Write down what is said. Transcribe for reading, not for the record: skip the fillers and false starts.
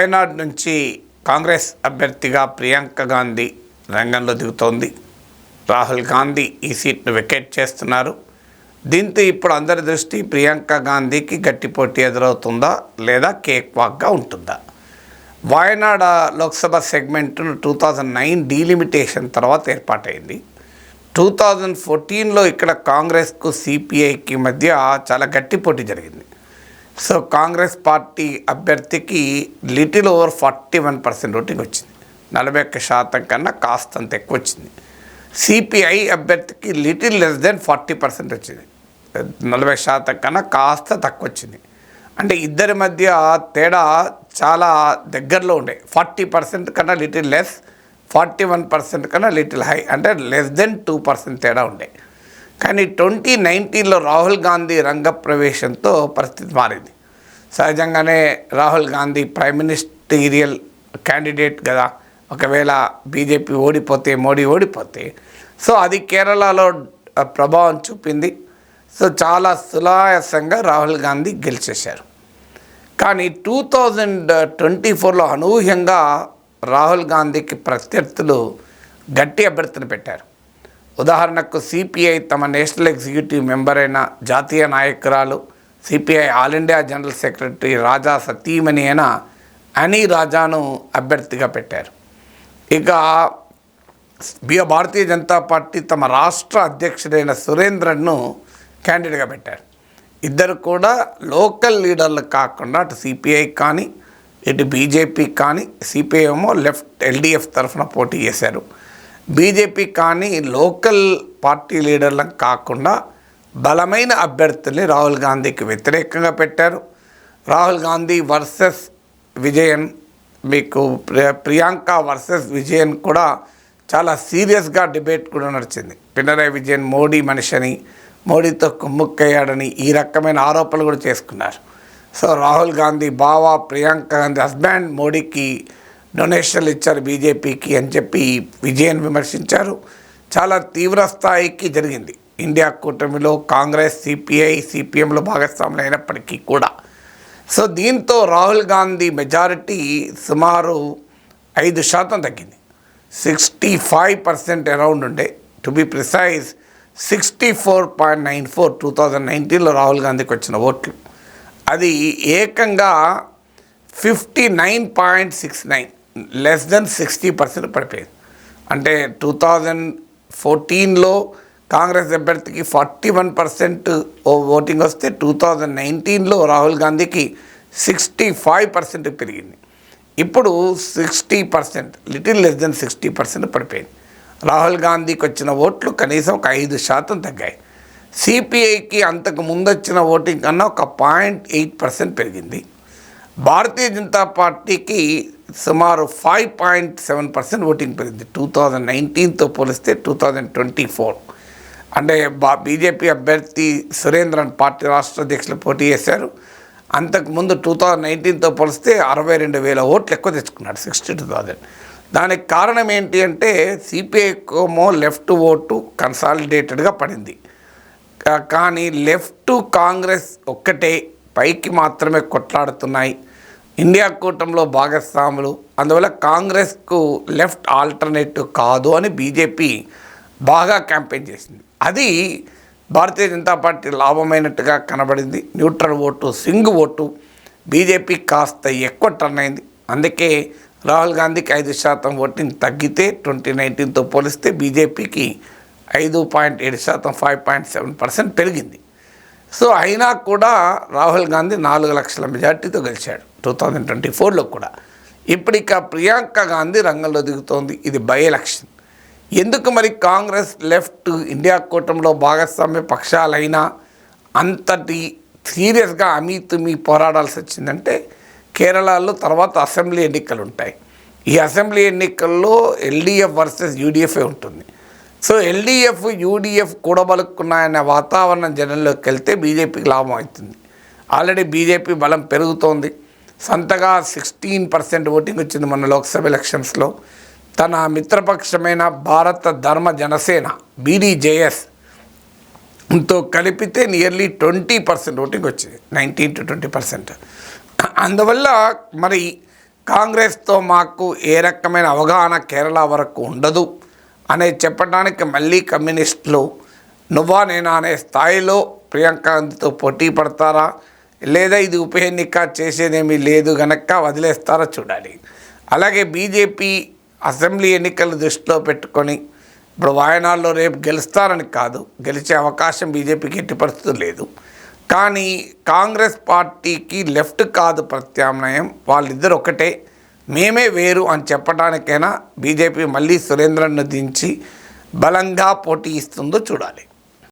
వాయనాడ్ నుంచి కాంగ్రెస్ అభ్యర్థిగా ప్రియాంక గాంధీ రంగంలో దిగుతోంది. రాహుల్ గాంధీ ఈ సీట్ను వెకేట్ చేస్తున్నారు. దీంతో ఇప్పుడు అందరి దృష్టి ప్రియాంక గాంధీకి గట్టి పోటీ ఎదురవుతుందా లేదా కేక్ వాక్గా ఉంటుందా? వాయనాడ్ లోక్సభ సెగ్మెంట్ను 2009 డీలిమిటేషన్ తర్వాత ఏర్పాటైంది. 2014లో ఇక్కడ కాంగ్రెస్కు సిపిఐకి మధ్య చాలా గట్టి పోటీ జరిగింది. సో కాంగ్రెస్ పార్టీ అభ్యర్థికి లిటిల్ ఓవర్ 41% ఓటింగ్ వచ్చింది. 41% కన్నా కాస్తంత ఎక్కువ వచ్చింది. సిపిఐ అభ్యర్థికి లిటిల్ లెస్ దెన్ 40% వచ్చింది. 40% కన్నా కాస్త తక్కువ వచ్చింది. అంటే ఇద్దరి మధ్య తేడా చాలా దగ్గరలో ఉండే. 40% కన్నా లిటిల్ లెస్, 41% కన్నా లిటిల్ హై, అంటే లెస్ దెన్ 2% తేడా ఉండే. కానీ 2019లో రాహుల్ గాంధీ రంగప్రవేశంతో పరిస్థితి మారింది. సహజంగానే Rahul Gandhi prime ministerial candidate కదా. ఒకవేళ బీజేపీ ఓడిపోతే, మోడీ ఓడిపోతే, సో అది కేరళలో ప్రభావం చూపింది. సో చాలా సునాయాసంగా రాహుల్ గాంధీ గెలిచేశారు. కానీ 2024లో అనూహ్యంగా రాహుల్ గాంధీకి ప్రత్యర్థులు గట్టి అభ్యర్థిని పెట్టారు. ఉదాహరణకు సిపిఐ తమ నేషనల్ ఎగ్జిక్యూటివ్ మెంబర్ అయిన జాతీయ నాయకురాలు, CPI all India general secretary Raja సతీమణి అయిన అనీ రాజాను అభ్యర్థిగా పెట్టారు. ఇక భారతీయ జనతా పార్టీ తమ రాష్ట్ర అధ్యక్షుడైన సురేంద్రన్ను క్యాండిడేట్గా పెట్టారు. ఇద్దరు కూడా లోకల్ లీడర్లు కాకుండా అటు సిపిఐ కానీ ఇటు బీజేపీ కానీ, సిపిఐ ఏమో లెఫ్ట్ ఎల్డిఎఫ్ తరఫున పోటీ చేశారు. బీజేపీ కానీ లోకల్ పార్టీ లీడర్లకు కాకుండా బలమైన అభ్యర్థుల్ని రాహుల్ గాంధీకి వ్యతిరేకంగా పెట్టారు. రాహుల్ గాంధీ వర్సెస్ విజయన్, మీకు ప్రియాంక వర్సెస్ విజయన్ కూడా చాలా సీరియస్గా డిబేట్ కూడా నడిచింది. పినరాయి విజయన్ మోడీ మనిషిని, మోడీతో కుమ్ముక్కయ్యాడని ఈ రకమైన ఆరోపణలు కూడా చేసుకున్నారు. సో రాహుల్ గాంధీ బావ, ప్రియాంక గాంధీ హస్బెండ్ మోడీకి డొనేషన్లు ఇచ్చారు బీజేపీకి అని చెప్పి విజయన్ విమర్శించారు. చాలా తీవ్ర స్థాయికి జరిగింది. ఇండియా కూటమిలో కాంగ్రెస్, సిపిఐ, సిపిఎంలో భాగస్వాములు అయినప్పటికీ కూడా. సో దీంతో రాహుల్ గాంధీ మెజారిటీ సుమారు 5% తగ్గింది. 65% అరౌండ్ ఉండే, టు బి ప్రిసైజ్ 64.94 2019లో రాహుల్ గాంధీకి వచ్చిన ఓట్లు. అది ఏకంగా 59.69, లెస్ దెన్ 60% పడిపోయింది. అంటే 2014లో కాంగ్రెస్ అభ్యర్థికి 41% ఓటింగ్ వస్తే 2019లో రాహుల్ గాంధీకి 65% పెరిగింది. ఇప్పుడు 60%, లిటిల్ లెస్ దెన్ 60% పడిపోయింది. రాహుల్ గాంధీకి వచ్చిన ఓట్లు కనీసం ఒక 5% తగ్గాయి. సిపిఐకి అంతకు ముందు వచ్చిన ఓటింగ్ కన్నా ఒక 0.8% పెరిగింది. భారతీయ జనతా పార్టీకి సుమారు 5.7% ఓటింగ్ పెరిగింది 2019తో పోలిస్తే 2024. అంటే బీజేపీ అభ్యర్థి సురేంద్రన్ పార్టీ రాష్ట్ర అధ్యక్షులు పోటీ చేశారు. అంతకుముందు 2019తో పోలిస్తే 62,000 ఓట్లు ఎక్కువ తెచ్చుకున్నాడు, 62,000. దానికి కారణం ఏంటి అంటే సిపిఐకోమో లెఫ్ట్ ఓటు కన్సాలిడేటెడ్గా పడింది. కానీ లెఫ్ట్ కాంగ్రెస్ ఒక్కటే పైకి మాత్రమే కొట్లాడుతున్నాయి. ఇండియా కూటమిలో భాగస్వాములు, అందువల్ల కాంగ్రెస్కు లెఫ్ట్ ఆల్టర్నేటివ్ కాదు అని బీజేపీ బాగా క్యాంపెయిన్ చేసింది. అది భారతీయ జనతా పార్టీ లాభమైనట్టుగా కనబడింది. Neutral vote, swing vote BJP కాస్త ఎక్కువ టర్న్ అయింది. అందుకే రాహుల్ గాంధీకి 5% ఓటింగ్ తగ్గితే 2019తో పోలిస్తే బీజేపీకి 5.7%, 5.7% పెరిగింది. సో అయినా కూడా రాహుల్ గాంధీ 4 లక్షల మెజార్టీతో గెలిచాడు 2024లో కూడా. ఇప్పటిక ప్రియాంక గాంధీ రంగంలో దిగుతోంది. ఇది బై ఎలక్షన్. ఎందుకు మరి కాంగ్రెస్, లెఫ్ట్, ఇండియా కూటమిలో భాగస్వామ్య పక్షాలైనా అంతటి సీరియస్గా అమీతుమీ పోరాడాల్సి వచ్చిందంటే కేరళలో తర్వాత అసెంబ్లీ ఎన్నికలు ఉంటాయి. ఈ అసెంబ్లీ ఎన్నికల్లో ఎల్డిఎఫ్ వర్సెస్ యూడిఎఫ్ఏ ఉంటుంది. సో ఎల్డిఎఫ్, యూడిఎఫ్ కూడబలుక్కున్నాయనే వాతావరణం జనంలోకి వెళ్తే బీజేపీకి లాభం అవుతుంది. ఆల్రెడీ బీజేపీ బలం పెరుగుతోంది. సొంతగా 16% ఓటింగ్ వచ్చింది మొన్న లోక్సభ ఎలక్షన్స్లో. తన మిత్రపక్షమైన భారత ధర్మ జనసేన బీడీజేఎస్తో కలిపితే నియర్లీ 20% ఓటింగ్ వచ్చింది, 19 to 20%. అందువల్ల మరి కాంగ్రెస్తో మాకు ఏ రకమైన అవగాహన కేరళ వరకు ఉండదు అనేది చెప్పడానికి మళ్ళీ కమ్యూనిస్టులు నువ్వా నేనా అనే స్థాయిలో ప్రియాంక గాంధీతో పోటీ పడతారా, లేదా ఇది ఉప ఎన్నిక చేసేదేమీ లేదు గనక వదిలేస్తారా చూడాలి. అలాగే బీజేపీ అసెంబ్లీ ఎన్నికలు దృష్టిలో పెట్టుకొని ఇప్పుడు వాయనాడులో రేపు గెలుస్తారని కాదు, గెలిచే అవకాశం బీజేపీకి ఎట్టి పరిస్థితులు లేదు. కానీ కాంగ్రెస్ పార్టీకి లెఫ్ట్ కాదు ప్రత్యామ్నాయం, వాళ్ళిద్దరు ఒకటే, మేమే వేరు అని చెప్పడానికైనా బీజేపీ మళ్ళీ సురేంద్రన్ను దించి బలంగా పోటీ ఇస్తుందో చూడాలి.